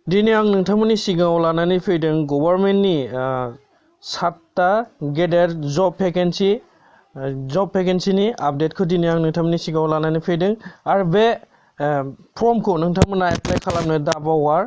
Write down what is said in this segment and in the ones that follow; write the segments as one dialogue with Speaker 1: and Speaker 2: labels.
Speaker 1: दिनै आं नोंथांमोननि सिगाङाव लानानै फैदों गभर्नमेन्टनि 7टा गेदेर जब भेकेन्सिनि आपडेटखौ दिनै आं नोंथांमोननि सिगाङाव लानानै फैदों आरो बे फर्मखौ नोंथांमोना एप्लाइ खालामनो दाबावा।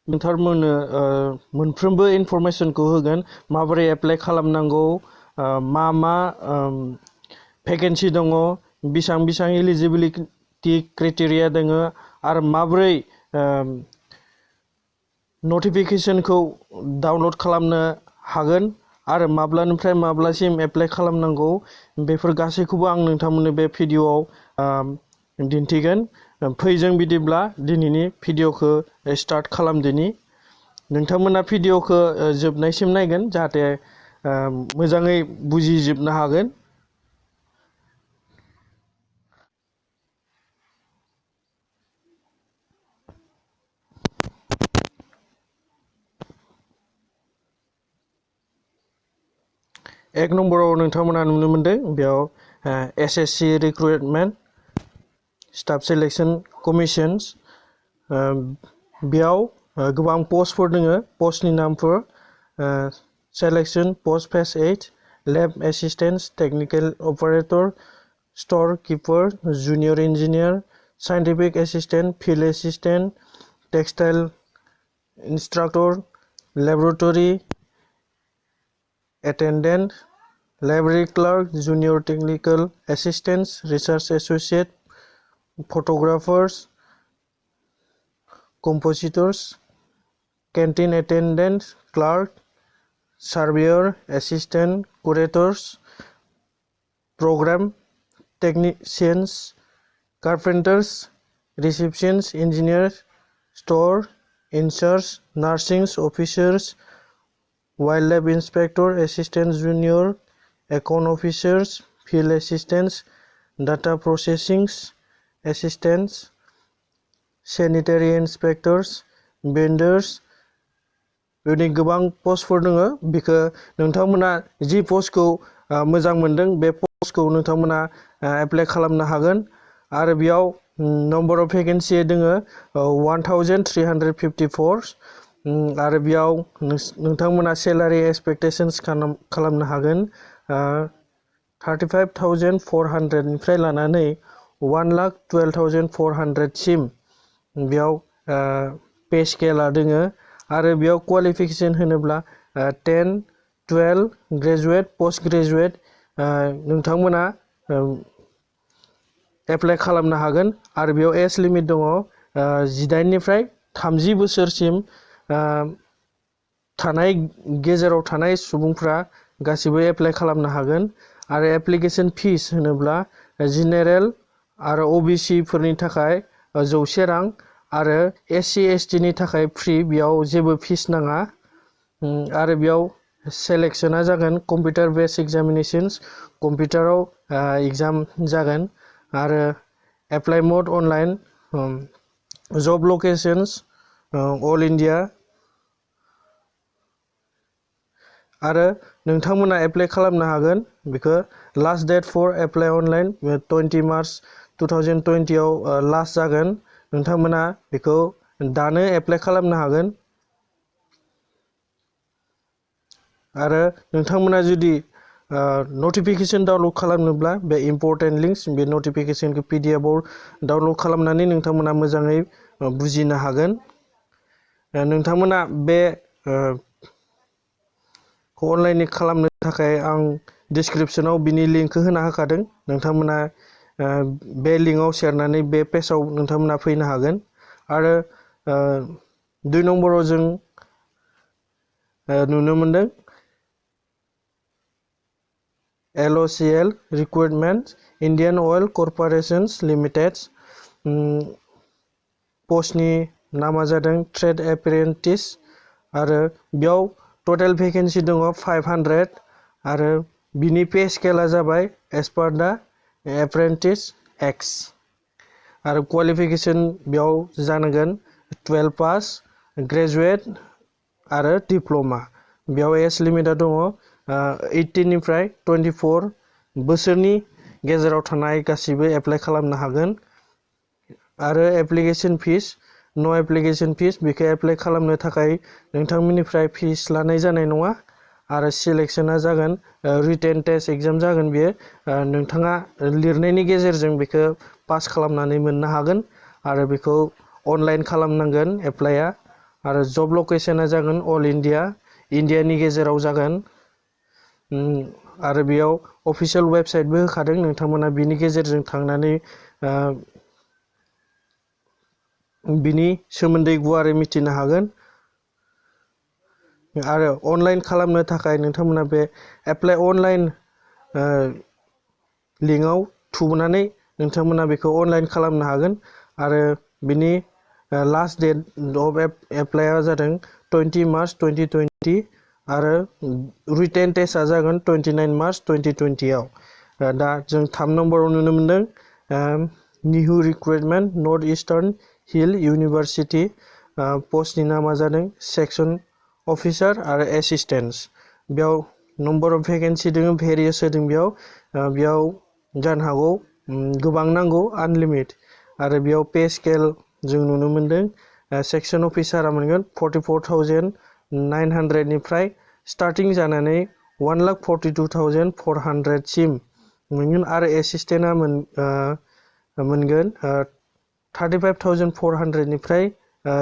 Speaker 1: नोंथांमोननो मोनफ्रोमबो इनफरमेशनखौ होगोन माबोरै एप्लाइ खालामनांगौ, मा भेकेन्सि दङ, बेसेबां एलिजिबिलिटि क्राइटेरिया दङ आरो माबोरै नटिफिकेशनखौ डाउनलड खालामनो हागोन आरो माब्लानिफ्राय माब्लासिम एप्लाइ खालामनांगौ बेफोर गासैखौबो आं नोंथांमोननो बे भिडिअआव दिन्थिगोन। फैजों बिदिब्ला दिनैनि भिडिअखौ स्टार्ट खालामदिनि। नोंथांमोना भिडिअखौ जोबनायसिम नायगोन जाहाथे मोजाङै बुजिजोबनो हागोन। एक नम्बराव नोंथांमोना नुनो मोनदों बेयाव SSC recruitment staff selection commissions बेयाव गोबां पस्टफोर दङ। पस्टनि नामफोर selection post phase 8 lab assistant, technical operator, store keeper, junior engineer, scientific assistant, field assistant, textile instructor, laboratory attendant, library clerk, junior technical assistants, research associate, photographers, compositors, canteen attendant, clerk, surveyor, assistant, curators, program technicians, carpenters, receptions, engineers, store, in-charge, nursing officers, wildlife inspector, assistant junior, account officers, field assistants, data processing assistants, sanitary inspectors, vendors, बेबायदि गोबां पस्टफोर दङ। बेखौ नोंथांमोना जि पस्टखौ मोजां मोनदों बे पस्टखौ नोंथांमोना एप्लाइ खालामनो हागोन आरो बेयाव नम्बर अफ भेकेन्सि दङ 1354 आरो बेयाव नोंथांमोना सेलारि एक्सपेक्टेशन्स खालामनो हागोन 35,400 निफ्राय लानानै 1,12,400 सिम बेयाव पे स्केला दोङो आरो बेयाव क्वालिफिकेशन होनोब्ला 10, 12 ग्रेजुएट, पोस्ट ग्रेजुएट नोंथांमोना एप्लाइ खालामनो हागोन आरो बेयाव एज लिमिट दङ 18 निफ्राय 30 बोसोरसिम थानाय गेजेराव थानाय सुबुंफ्रा गासिबो एप्लाइ खालामनो हागोन आरो एप्लिकेशन फिस होनोब्ला जेनेरेल आरो ओबीसी फोरनि थाखाय 100 रां आरो एससी एसटी नि थाखाय फ्रि, बेयाव जेबो फिस नाङा आरो बेयाव सेलेक्शना जागोन कम्पिउटार बेस्ड एग्जामिनेशंस, कम्पिउटाराव एग्जाम जागोन आरो एप्लाइ मोड अनलाइन, जब लोकेशंस अल इंडिया आरो नोंथांमोना एप्लाइ खालामनो हागोन। बेखौ last date for apply online 20 March 2020 आव लास्ट जागोन। नोंथांमोना बेखौ दानो एप्लाइ खालामनो हागोन आरो नोंथांमोना जुदि नटिफिकेशन डाउनलड खालामनोब्ला बे इम्पोर्टेन्ट लिंक्स बे नटिफिकेशनखौ PDF आव डाउनलड खालामनानै नोंथांमोना मोजाङै बुजिनो हागोन। नोंथांमोना बे अनलाइन खालामनो थाखाय आं डिस्क्रिप्शनाव बिनि लिंकखौ होना होखादों। नोंथांमोना बे लिंकआव शेरनानै बे पेजआव नोंथांमोना फैनो हागोन आरो 2 नम्बराव जों नुनो मोनदों LOCL रिक्रुटमेन्ट इन्डियान अइल कर्परेशन्स लिमिटेड पस्टनि नामा जादों ट्रेड एप्रेन्टिस आरो बेयाव टोटल भेकेन्सि दङ 500 आरो बिनि पे स्केला जाबाय एज पार दा एप्रेन्टिस एक्स आरो क्वालिफिकेशन बेयाव जानांगोन 12 पास, ग्रेजुएट आरो डिप्लोमा। बेयाव एज लिमिटा दङ 18 निफ्राय 24 बोसोरनि गेजेराव थानाय गासिबो एप्लाइ खालामनो हागोन। आरो एप्लिकेशन फिस नो एप्लिकेशन फिस बेखौ एप्लाइ खालामनो थाखाय नोंथांमोननिफ्राय फिस लानाय जानाय नङा आरो सिलेक्शना जागोन रिटेन टेस्ट एग्जाम जागोन बेयो नोंथाङा लिरनायनि गेजेरजों बेखौ पास खालामनानै मोननो हागोन आरो बेखौ अनलाइन खालामनांगोन एप्लाइआ आरो जब लकेशना जागोन अल इन्डियानि गेजेराव जागोन आरो बेयाव अफिशियेल वेबसाइटबो होखादों नोंथांमोना बिनि गेजेरजों थांनानै बिनि सोमोन्दै गुवारै मिथिनो हागोन आरो अनलाइन खालामनो थाखाय नोंथांमोना बे एप्लाइ अनलाइन लिंकआव थुनानै नोंथांमोना बेखौ अनलाइन खालामनो हागोन आरो बिनि लास्ट डेट अफ एप्लाइआ जादों 20 मार्च 2020 आरो रिटेन टेस्टआ जागोन 29 मार्च 2020 आव दा जों 3 नम्बराव नुनो मोनदों निहु recruitment north eastern hill university पस्टनि नामा जादों सेक्सन अफिसार आरो एसिस्टेन्ट बेयाव नम्बर अफ भेकेन्सि दङ भेरियास होदों बेयाव जानो हागौ गोबां नांगौ आनलिमिट आरो बेयाव पे स्केल जों नुनो मोनदों सेक्सन अफिसारा मोनगोन 44,900 निफ्राय स्टार्टिं जानानै 1,42,400 सिम मोनगोन आरो एसिस्टेन्टआ मोनगोन 35,400 निफ्राय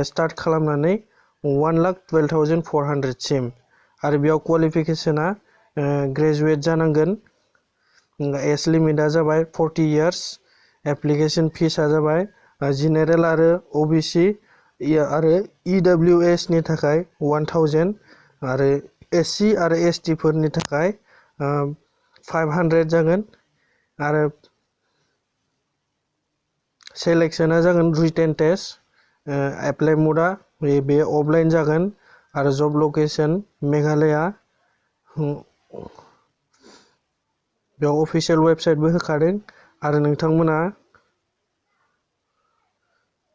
Speaker 1: स्टार्ट खालामनानै 1,12,400 सिम आरो बेयाव क्वालिफिकेशना ग्रेजुवेट जानांगोन एज लिमिटआ जाबाय 40 इयार्स एप्लिकेशन फिसआ जाबाय जेनेरेल आरो ओबीसी आरो ईडब्ल्यूएस नि थाखाय 1000 आरो एससी आरो एसटी फोरनि थाखाय 500 जागोन आरो सेलेक्शना जागोन रिटेन टेस्ट एप्लाइ मोडआ बे अफलाइन जागोन आरो जब लकेशन मेघालया बेयाव अफिशियेल वेबसाइटबो होखादों आरो नोंथांमोना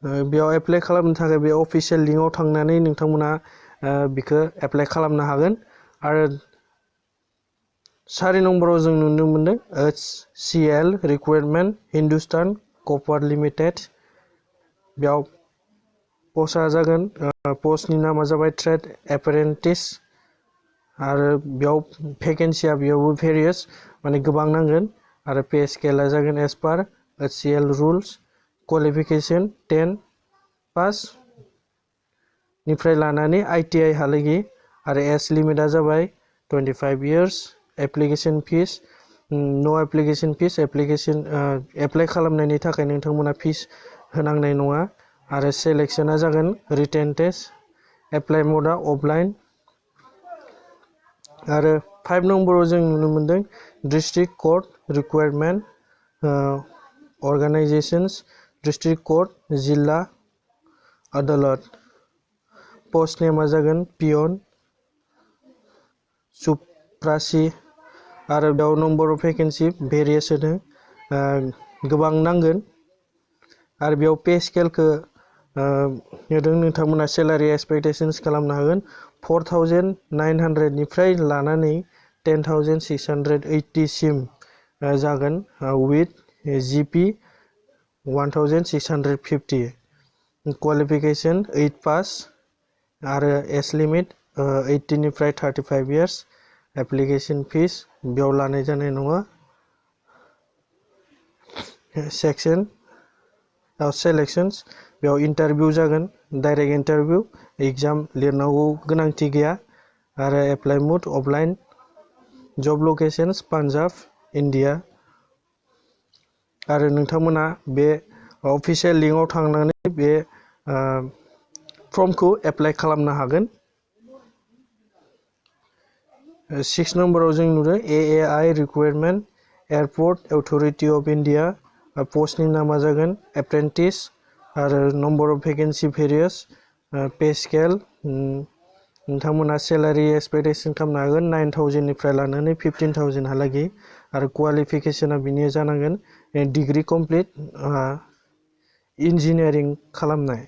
Speaker 1: बेयाव एप्लाइ खालामनो थाखाय बे अफिशियेल लिंकआव थांनानै नोंथांमोना बेखौ एप्लाइ खालामनो हागोन आरो 4 नम्बराव जों नुनो मोनदों HCL रिक्वायरमेन्ट हिन्दुस्तान कपार लिमिटेड बेयाव पस्टआ जागोन पस्टनि नामा जाबाय ट्रेड एप्रेन्टिस आरो बेयाव भेकेन्सिया बेयावबो भेरियास माने गोबां नांगोन आरो पे स्केलआ जागोन एज पार HCL रुल्स क्वालिफिकेशन 10 पास निफ्राय लानानै ITI हालागै आरो एज लिमिटआ जाबाय 25 इयार्स एप्लिकेशन फिस नो एप्लिकेशन फिस एप्लिकेशन एप्लाइ खालामनायनि थाखाय नोंथांमोना फिस होनांनाय नङा आरो सेलेक्शना जागोन रिटेन टेस्ट एप्लाइ मोडआ अफलाइन आरो 5 नम्बराव जों नुनो मोनदों district court requirement organisations district court जिल्ला आदालत पोस्ट नेमा जागोन पियन सुप्रासि आरो बेयाव नम्बर अफ भेकेन्सि भेरियास होदों गोबां नांगोन आरो बेयाव पे स्केलखौ होदों नोंथांमोना सेलारि एक्सपेक्टेशन्स खालामनो हागोन 4,900 निफ्राय लानानै 10,680 सिम जागोन विथ GP 1,650 क्वालिफिकेशन 8 पास आरो एज लिमिट 18 निफ्राय 35 इयार्स एप्लिकेशन फिस बेयाव लानाय जानाय नङा सेक्शन सेलेक्शंस बेयाव इन्टारभिउ जागोन डाइरेक्ट इन्टारभिउ एग्जाम लिरनांगौ गोनांथि गैया आरो एप्लाइ मोड अफलाइन जब लकेशंस पान्जाब इन्डिया आरो नोंथांमोना बे अफिशियेल लिंकआव थांनानै बे फर्मखौ एप्लाइ खालामनो हागोन 6 नम्बराव जों नुदों AAI requirement airport authority of India पोस्टनि नामा जागोन एप्रेन्टिस आरो number of vacancy varies pay scale नोंथांमोना सेलारि एक्सपेक्टेशन खालामनो हागोन 9,000 निफ्राय लानानै 15,000 हालागै आरो क्वालिफिकेशना बिनि जानांगोन डिग्री कमप्लीट इन्जिनियारिं खालामनाय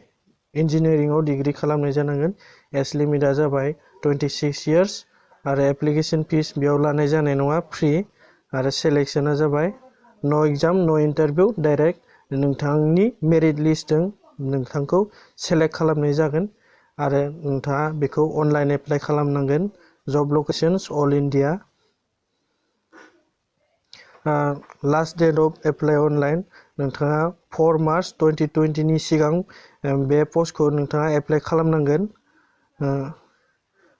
Speaker 1: इन्जिनियारिंआव डिग्री खालामनाय जानांगोन एज लिमिटआ जाबाय 26 इयार्स आरो एप्लिकेशन फिस बेयाव लानाय जानाय नङा फ्रि आरो सेलेक्शना जाबाय नो एग्जाम नो इन्टारभिउ डाइरेक्ट नोंथांनि मेरिट लिस्टजों नोंथांखौ सेलेक्ट खालामनाय जागोन आरो नोंथाङा बेखौ अनलाइन एप्लाइ खालामनांगोन job locations all India last date of apply online नोंथाङा 4 मार्च 2020 नि सिगां बे पस्टखौ नोंथाङा एप्लाइ खालामनांगोन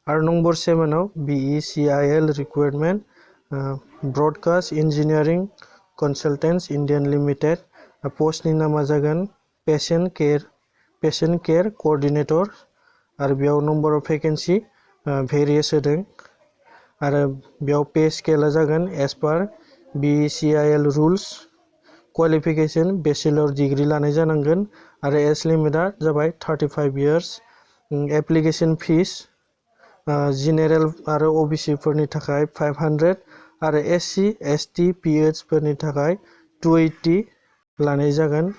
Speaker 1: आरो नम्बर 7 आव BECIL requirement broadcast engineering consultants Indian limited पस्टनि नामा जागोन पेशेन्ट केयार कोअर्डिनेटर आरो बेयाव नम्बर अफ भेकेन्सि भेरियास होदों आरो बेयाव पे स्केलआ जागोन एज पार BECIL rules qualification bachelor degree लानाय जानांगोन आरो एज लिमिटआ जाबाय 35 इयार्स एप्लिकेशन फिस जेनेरेल आरो OBC फोरनि थाखाय 500 आरो SC ST PH फोरनि थाखाय 280 लानाय जागोन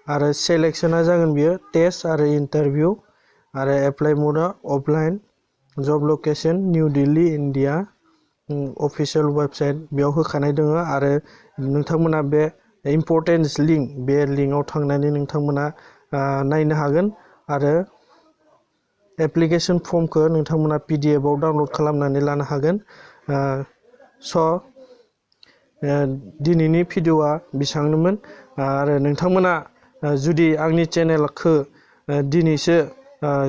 Speaker 1: आरो सेलेक्शना जागोन बियो टेस्ट आरो इन्टारभिउ आरो एप्लाइ मोडआ offline job location New Delhi India official website बेयाव होखानाय दङ आरो नोंथांमोना बे इम्पर्टेन्ट लिंक बे लिंकआव थांनानै नोंथांमोना नायनो हागोन आरो एप्लिकेशन फर्मखौ नोंथांमोना PDF आव डाउनलड खालामनानै लानो हागोन दिनैनि भिडिअआ बेसांनोमोन आरो नोंथांमोना जुदि आंनि चेनेलखौ दिनैसो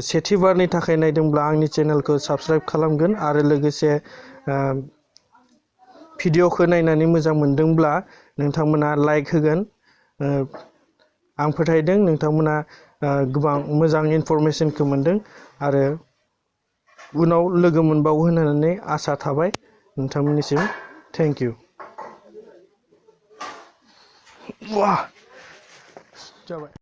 Speaker 1: सेथि बारनि थाखाय नायदोंब्ला आंनि चेनेलखौ साबस्क्राइब खालामगोन आरो लोगोसे भिडिअखौ नायनानै मोजां मोनदोंब्ला नोंथांमोना लाइक होगोन आं फोथायदों नोंथांमोना गोबां मोजां इनफरमेशनखौ मोनदों आरो उनाव लोगो मोनबावगोन होननानै आसा थाबाय नोंथांमोननिसिम थेंक इउ वाह जाबाय